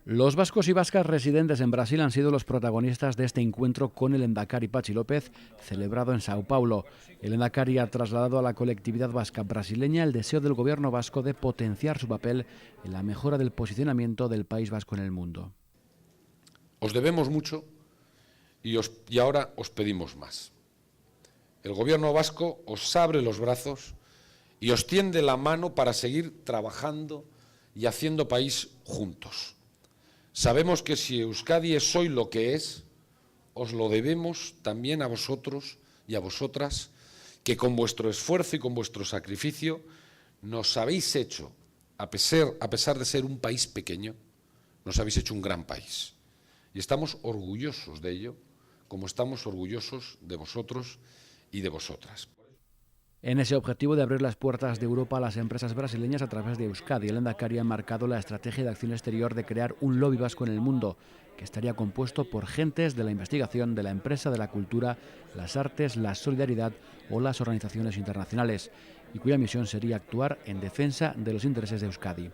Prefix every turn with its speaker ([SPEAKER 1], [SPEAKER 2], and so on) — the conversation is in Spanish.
[SPEAKER 1] Los vascos y vascas residentes en Brasil han sido los protagonistas de este encuentro con el Endacari Patxi López, celebrado en Sao Paulo. El Endacari ha trasladado a la colectividad vasca brasileña el deseo del gobierno vasco de potenciar su papel en la mejora del posicionamiento del País Vasco en el mundo.
[SPEAKER 2] Os debemos mucho y ahora os pedimos más. El gobierno vasco os abre los brazos y os tiende la mano para seguir trabajando y haciendo país juntos. Sabemos que si Euskadi es hoy lo que es, os lo debemos también a vosotros y a vosotras, que con vuestro esfuerzo y con vuestro sacrificio nos habéis hecho, a pesar de ser un país pequeño, nos habéis hecho un gran país. Y estamos orgullosos de ello, como estamos orgullosos de vosotros y de vosotras.
[SPEAKER 1] En ese objetivo de abrir las puertas de Europa a las empresas brasileñas a través de Euskadi, el Endacari ha marcado la estrategia de acción exterior de crear un lobby vasco en el mundo, que estaría compuesto por gentes de la investigación, de la empresa, de la cultura, las artes, la solidaridad o las organizaciones internacionales, y cuya misión sería actuar en defensa de los intereses de Euskadi.